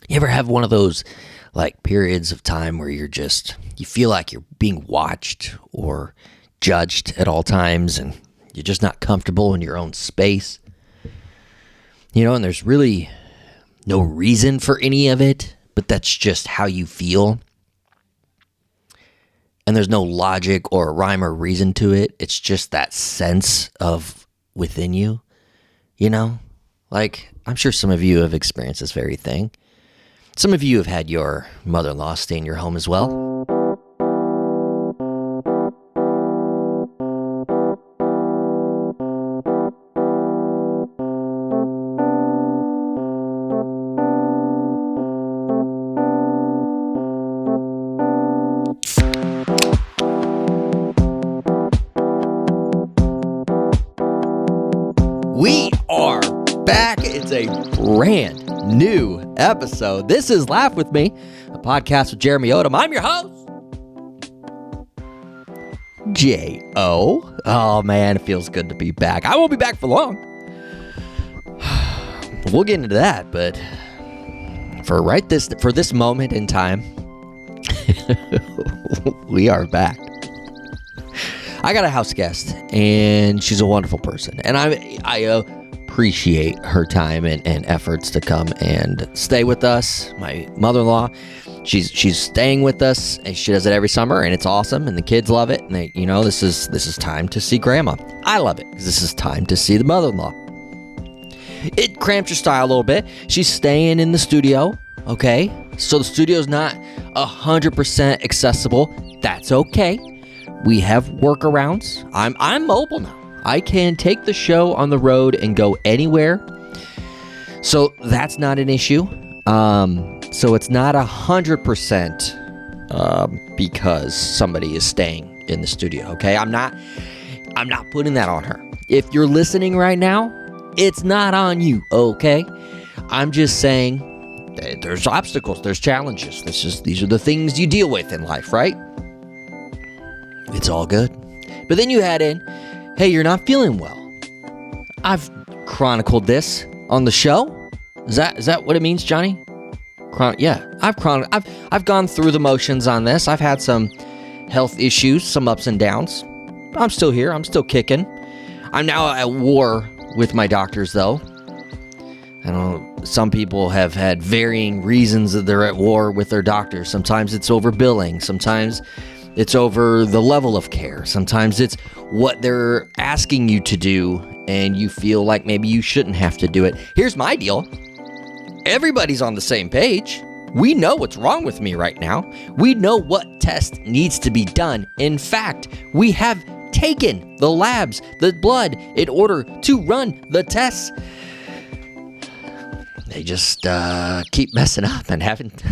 You ever have one of those like periods of time where you feel like you're being watched or judged at all times and you're just not comfortable in your own space? And there's really no reason for any of it, but that's just how you feel. And there's no logic or rhyme or reason to it. It's just that sense of within you, Like, I'm sure some of you have experienced this very thing. Some of you have had your mother-in-law stay in your home as well. We are back. It's a brand new episode. This is Laugh With Me, a podcast with Jeremy Odem. I'm your host, J.O. Oh, man, it feels good to be back. I won't be back for long. We'll get into that, but for this moment in time, we are back. I got a house guest, and she's a wonderful person, and I appreciate her time and efforts to come and stay with us. My mother-in-law, she's staying with us, and she does it every summer, and it's awesome, and the kids love it. And they, this is time to see Grandma. I love it because this is time to see the mother-in-law. It cramps your style a little bit. She's staying in the studio, okay? So the studio's not 100% accessible. That's okay. We have workarounds. I'm mobile now. I can take the show on the road and go anywhere. So that's not an issue. So it's not 100% because somebody is staying in the studio, okay? I'm not putting that on her. If you're listening right now, it's not on you, okay? I'm just saying that there's obstacles, there's challenges. These are the things you deal with in life, right? It's all good. But then you add in, hey, you're not feeling well. I've chronicled this on the show. Is that what it means, Johnny? Yeah, I've gone through the motions on this. I've had some health issues, some ups and downs. I'm still here. I'm still kicking. I'm now at war with my doctors, though. I know some people have had varying reasons that they're at war with their doctors. Sometimes it's over billing. Sometimes it's over the level of care. Sometimes it's what they're asking you to do, and you feel like maybe you shouldn't have to do it. Here's my deal. Everybody's on the same page. We know what's wrong with me right now. We know what test needs to be done. In fact, we have taken the labs, the blood, in order to run the tests. They just keep messing up and haven't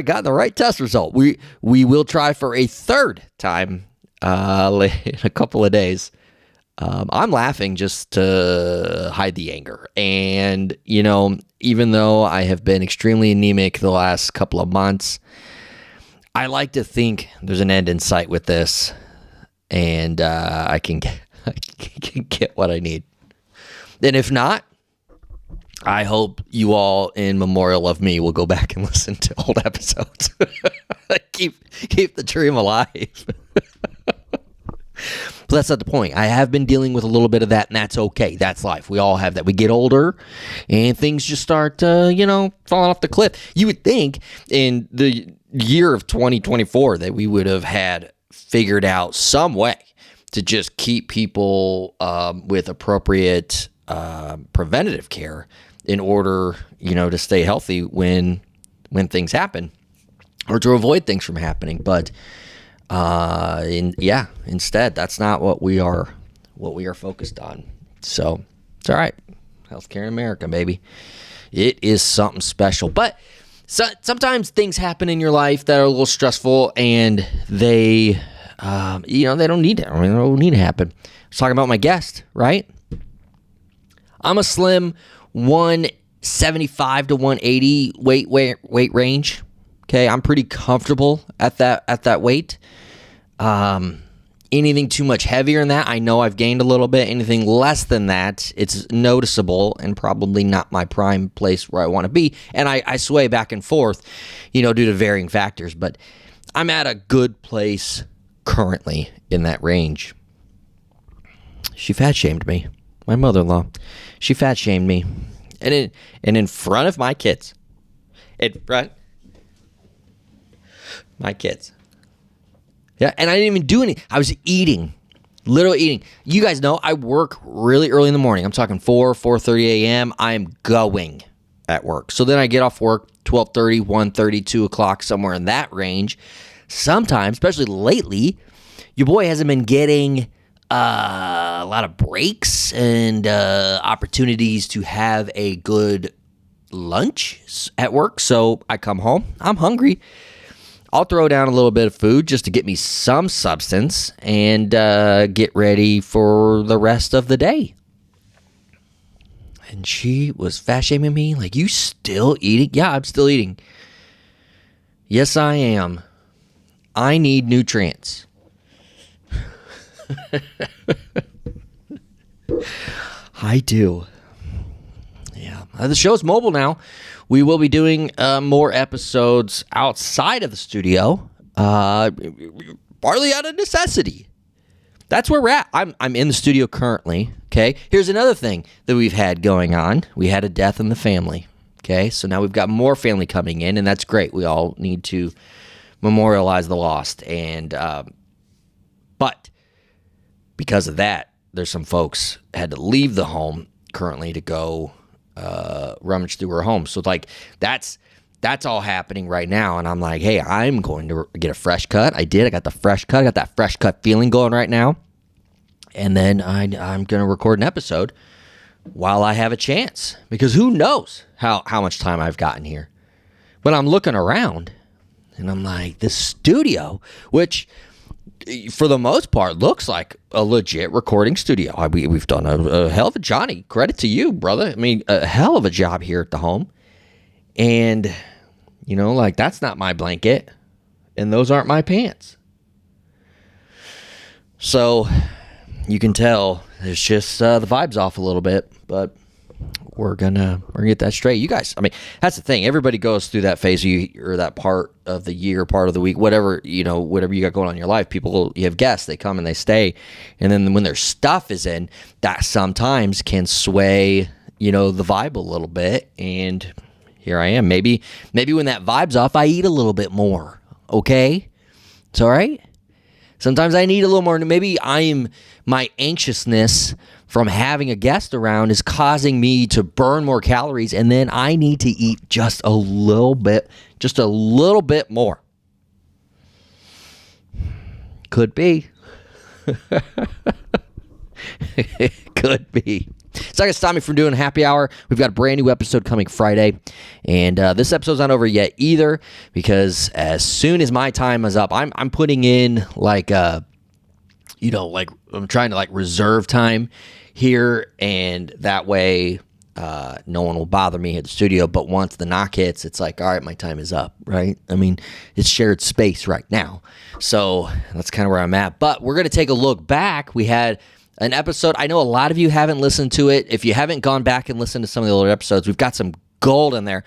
gotten the right test result. We will try for a third time in a couple of days. I'm laughing just to hide the anger. And, even though I have been extremely anemic the last couple of months, I like to think there's an end in sight with this, and I can get what I need. And if not, I hope you all, in memorial of me, will go back and listen to old episodes. keep the dream alive. But that's not the point. I have been dealing with a little bit of that, and that's okay. That's life. We all have that. We get older, and things just start, falling off the cliff. You would think in the year of 2024 that we would have had figured out some way to just keep people with appropriate preventative care in order, to stay healthy when things happen, or to avoid things from happening. But instead, that's not what we are focused on. So it's all right. Healthcare in America, baby. It is something special. But sometimes things happen in your life that are a little stressful, and they don't need to. They don't need to happen. I was talking about my guest, right? I'm a slim 175 to 180 weight range. Okay, I'm pretty comfortable at that weight. Anything too much heavier than that, I know I've gained a little bit. Anything less than that, it's noticeable and probably not my prime place where I want to be. And I sway back and forth, due to varying factors. But I'm at a good place currently in that range. She fat shamed me. My mother-in-law. She fat shamed me. And in front of my kids. In front my kids. Yeah, and I didn't even do anything. I was eating, literally eating. You guys know I work really early in the morning. I'm talking 4:30 a.m. I'm going at work. So then I get off work 12:30, 1:30, 2 o'clock, somewhere in that range. Sometimes, especially lately, your boy hasn't been getting a lot of breaks and opportunities to have a good lunch at work. So I come home. I'm hungry. I'll throw down a little bit of food just to get me some substance and get ready for the rest of the day. And she was fat shaming me, like, you still eating? Yeah, I'm still eating. Yes, I am. I need nutrients. I do. Yeah. The show's mobile now. We will be doing more episodes outside of the studio, partly out of necessity. That's where we're at. I'm in the studio currently, okay? Here's another thing that we've had going on. We had a death in the family, okay? So now we've got more family coming in, and that's great. We all need to memorialize the lost. And but because of that, there's some folks had to leave the home currently to go rummage through her home. So like that's all happening right now. And I'm like, hey, I'm going to get a fresh cut. I got the fresh cut. I got that fresh cut feeling going right now. And then I'm going to record an episode while I have a chance, because who knows how much time I've gotten here. But I'm looking around and I'm like, this studio, which for the most part looks like a legit recording studio. We've done a hell of a Johnny. Credit to you, brother. I mean, a hell of a job here at the home. And, like, that's not my blanket. And those aren't my pants. So you can tell there's just the vibe's off a little bit. But we're gonna get that straight. You guys, I mean, that's the thing. Everybody goes through that phase or that part of the year, part of the week, whatever you got going on in your life. You have guests, they come and they stay, and then when their stuff is in, that sometimes can sway, the vibe a little bit. And here I am. Maybe when that vibe's off, I eat a little bit more. Okay, it's all right. Sometimes I need a little more. Maybe my anxiousness from having a guest around is causing me to burn more calories, and then I need to eat just a little bit more. Could be. Could be. It's not going to stop me from doing happy hour. We've got a brand new episode coming Friday. And this episode's not over yet either, because as soon as my time is up, I'm putting in like I'm trying to reserve time here. And that way no one will bother me at the studio. But once the knock hits, it's like, all right, my time is up, right? I mean, it's shared space right now. So that's kind of where I'm at. But we're going to take a look back. We had an episode. I know a lot of you haven't listened to it. If you haven't gone back and listened to some of the older episodes, we've got some gold in there.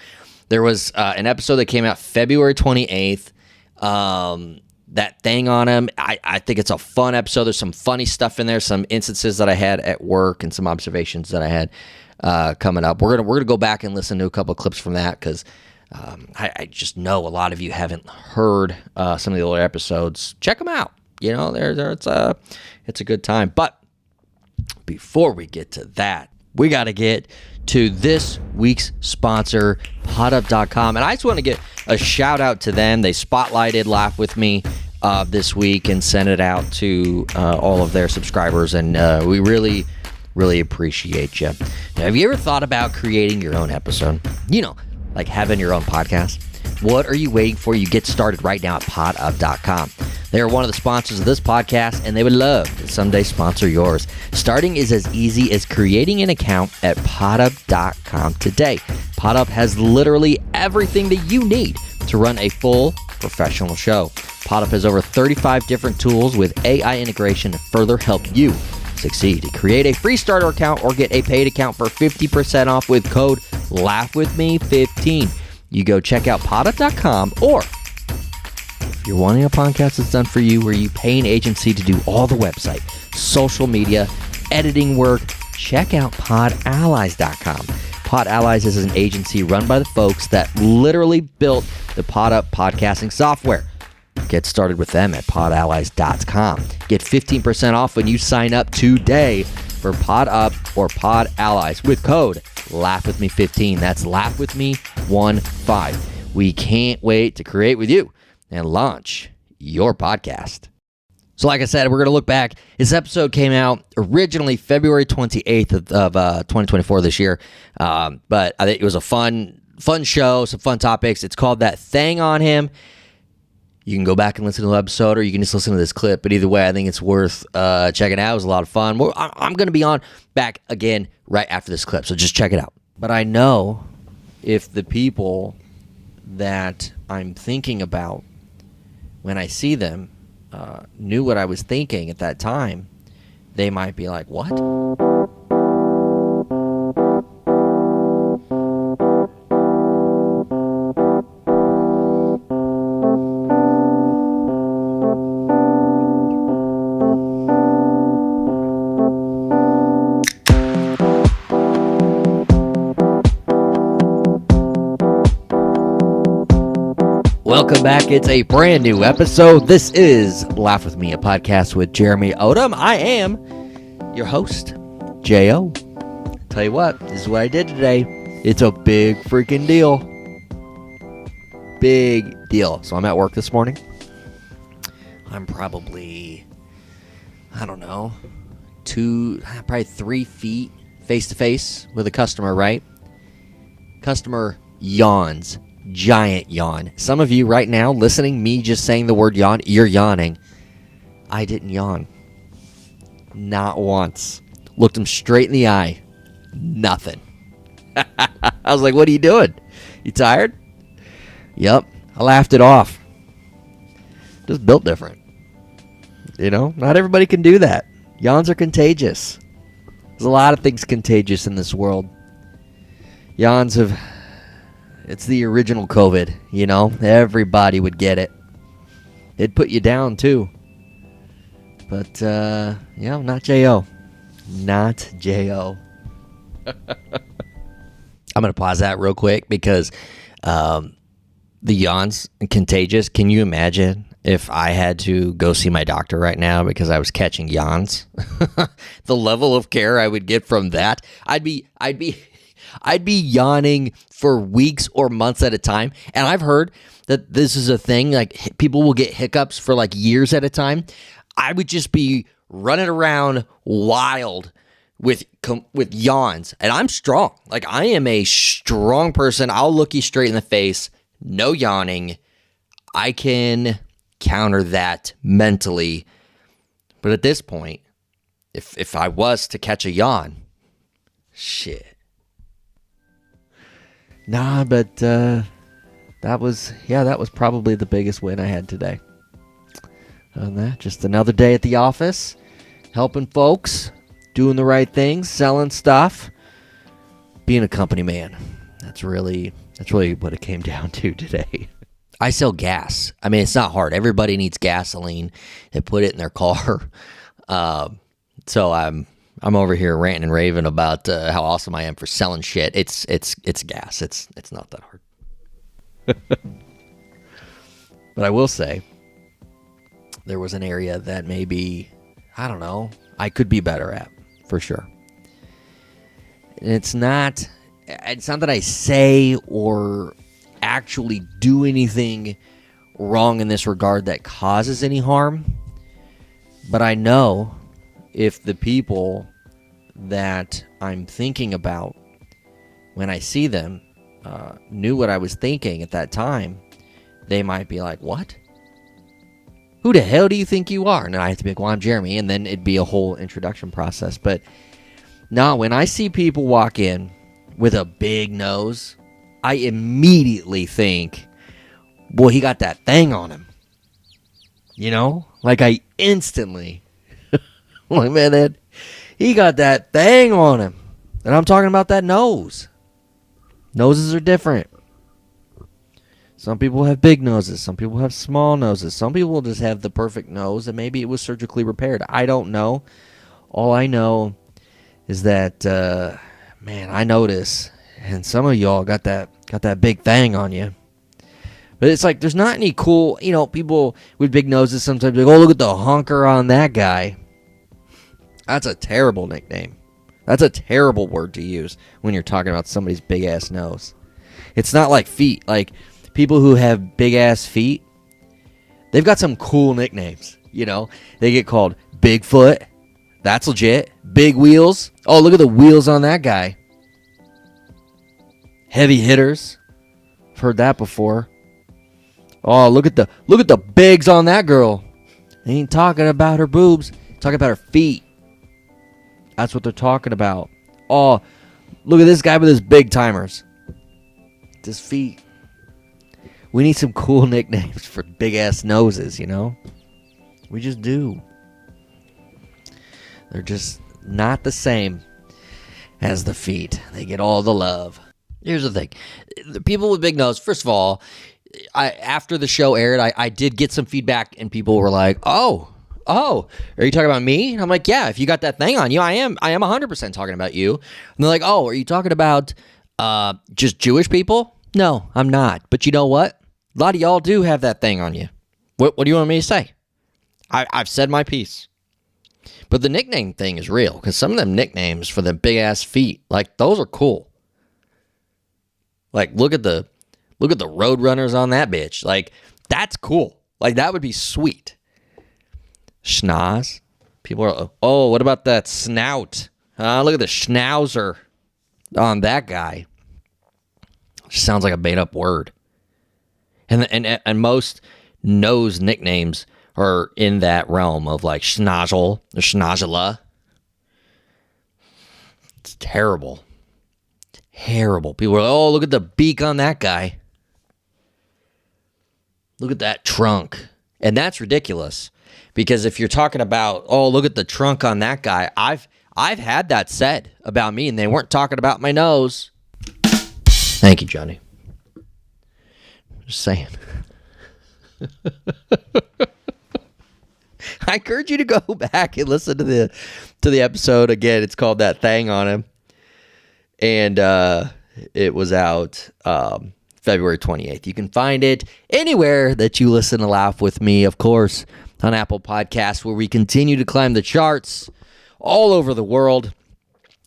There was an episode that came out February 28th. That thing on him. I think it's a fun episode. There's some funny stuff in there, some instances that I had at work and some observations that I had coming up. We're gonna go back and listen to a couple of clips from that, because I just know a lot of you haven't heard some of the older episodes. Check them out. It's a good time. But before we get to that, we got to get to this week's sponsor, podup.com. And I just want to get a shout out to them. They spotlighted Laugh With Me this week and sent it out to all of their subscribers. And we really, really appreciate you. Now, have you ever thought about creating your own episode? Like having your own podcast? What are you waiting for? You get started right now at podup.com. They are one of the sponsors of this podcast, and they would love to someday sponsor yours. Starting is as easy as creating an account at podup.com today. Podup has literally everything that you need to run a full professional show. PodUp has over 35 different tools with AI integration to further help you succeed. Create a free starter account or get a paid account for 50% off with code LaughWithMe15. You go check out podup.com, or if you're wanting a podcast that's done for you where you pay an agency to do all the website, social media, editing work, check out podallies.com. Pod Allies is an agency run by the folks that literally built the PodUp podcasting software. Get started with them at podallies.com. Get 15% off when you sign up today for PodUp or Pod Allies with code LaughWithMe15. That's LaughWithMe15. We can't wait to create with you and launch your podcast. So like I said, we're going to look back. This episode came out originally February 28th of 2024 this year. But I think it was a fun show, some fun topics. It's called That Thang on Him. You can go back and listen to the episode, or you can just listen to this clip. But either way, I think it's worth checking out. It was a lot of fun. I'm going to be back again right after this clip, so just check it out. But I know if the people that I'm thinking about when I see them knew what I was thinking at that time, they might be like, what? Welcome back. It's a brand new episode. This is Laugh With Me, a podcast with Jeremy Odem. I am your host, J.O. Tell you what, this is what I did today. It's a big freaking deal. Big deal. So I'm at work this morning. I'm probably, probably 3 feet face to face with a customer, right? Customer yawns. Giant yawn. Some of you right now listening, me just saying the word yawn, you're yawning. I didn't yawn. Not once. Looked him straight in the eye. Nothing. I was like, what are you doing? You tired? Yep. I laughed it off. Just built different. Not everybody can do that. Yawns are contagious. There's a lot of things contagious in this world. Yawns have... It's the original COVID, Everybody would get it. It'd put you down, too. But, not J.O. Not J.O. I'm going to pause that real quick because the yawns contagious. Can you imagine if I had to go see my doctor right now because I was catching yawns? The level of care I would get from that. I'd be yawning for weeks or months at a time. And I've heard that this is a thing, like people will get hiccups for like years at a time. I would just be running around wild with yawns. And I'm strong. Like I am a strong person. I'll look you straight in the face. No yawning. I can counter that mentally. But at this point, if I was to catch a yawn, shit. Nah, but that was probably the biggest win I had today. Other than that, just another day at the office, helping folks, doing the right things, selling stuff, being a company man. That's really what it came down to today. I sell gas. I mean, it's not hard. Everybody needs gasoline. They put it in their car. So I'm over here ranting and raving about how awesome I am for selling shit. It's gas. It's not that hard. But I will say, there was an area that maybe, I could be better at, for sure. And it's not that I say or actually do anything wrong in this regard that causes any harm, but I know if the people that I'm thinking about when I see them knew what I was thinking at that time, they might be like, what? Who the hell do you think you are? And I have to be like, well, I'm Jeremy, and then it'd be a whole introduction process. But no, when I see people walk in with a big nose, I immediately think, boy, he got that thing on him. You know? Like I instantly, like, man, he got that thing on him. And I'm talking about that nose. Noses are different. Some people have big noses. Some people have small noses. Some people just have the perfect nose, and maybe it was surgically repaired. I don't know. All I know is that, man, I notice, and some of y'all got that big thing on you. But it's like there's not any cool, people with big noses sometimes like, oh, look at the honker on that guy. That's a terrible nickname. That's a terrible word to use when you're talking about somebody's big-ass nose. It's not like feet. Like, people who have big-ass feet, they've got some cool nicknames, They get called Bigfoot. That's legit. Big wheels. Oh, look at the wheels on that guy. Heavy hitters. I've heard that before. Oh, look at the bigs on that girl. They ain't talking about her boobs. Talking about her feet. That's what they're talking about. Oh, look at this guy with his big timers. His feet. We need some cool nicknames for big-ass noses, We just do. They're just not the same as the feet. They get all the love. Here's the thing. The people with big nose, first of all, after the show aired, I did get some feedback, and people were like, oh, are you talking about me? And I'm like, yeah, if you got that thing on you, I am 100% talking about you. And they're like, oh, are you talking about just Jewish people? No, I'm not. But you know what? A lot of y'all do have that thing on you. What do you want me to say? I've said my piece. But the nickname thing is real, because some of them nicknames for the big-ass feet, like, those are cool. Like, look at the road runners on that bitch. Like, that's cool. Like, that would be sweet. Schnoz. People are, oh, what about that snout? Look at the schnauzer on that guy. Sounds like a made-up word. And most nose nicknames are in that realm of like schnozzle or schnozzela. It's terrible. Terrible. People are like, oh, look at the beak on that guy. Look at that trunk. And that's ridiculous. Because if you're talking about, oh, look at the trunk on that guy, I've had that said about me, and they weren't talking about my nose. Thank you, Johnny. Just saying. I encourage you to go back and listen to the episode again. It's called That Thang on Him. And it was out February 28th. You can find it anywhere that you listen to Laugh With Me, of course, on Apple Podcasts, where we continue to climb the charts all over the world.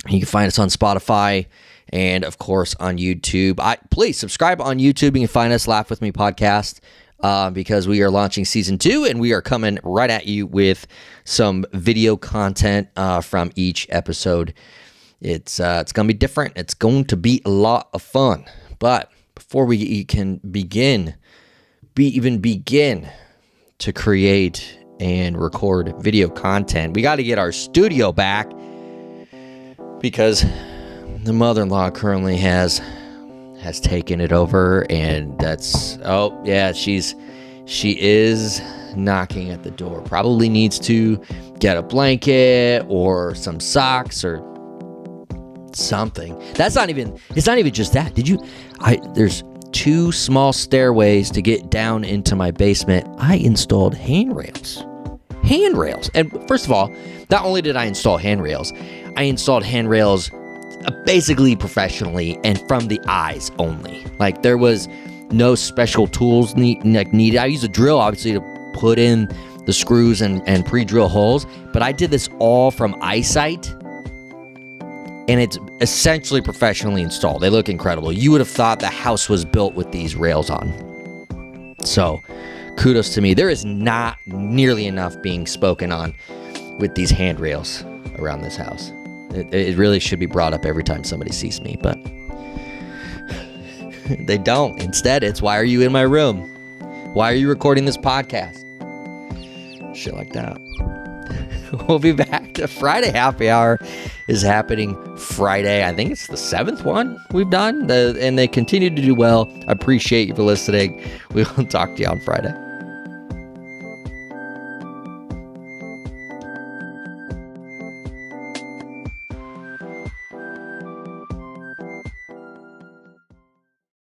You can find us on Spotify and, of course, on YouTube. Please subscribe on YouTube. You can find us, Laugh With Me Podcast, because we are launching Season 2, and we are coming right at you with some video content from each episode. It's going to be different. It's going to be a lot of fun. But before we can begin to create and record video content, we got to get our studio back, because the mother-in-law currently has taken it over, and she is knocking at the door. Probably needs to get a blanket or some socks or something. It's not even just that. There's 2 small stairways to get down into my basement. I installed handrails. And first of all, not only did I install handrails, I installed handrails basically professionally and from the eyes only. Like, there was no special tools needed. I used a drill, obviously, to put in the screws and pre-drill holes, but I did this all from eyesight, and it's essentially professionally installed. They look incredible. You would have thought the house was built with these rails on. So, kudos to me. There is not nearly enough being spoken on with these handrails around this house. It really should be brought up every time somebody sees me, but they don't. Instead, it's, why are you in my room? Why are you recording this podcast? Shit like that. We'll be back. The Friday happy hour is happening Friday. I think it's the 7th one we've done, and they continue to do well. I appreciate you for listening. We will talk to you on Friday.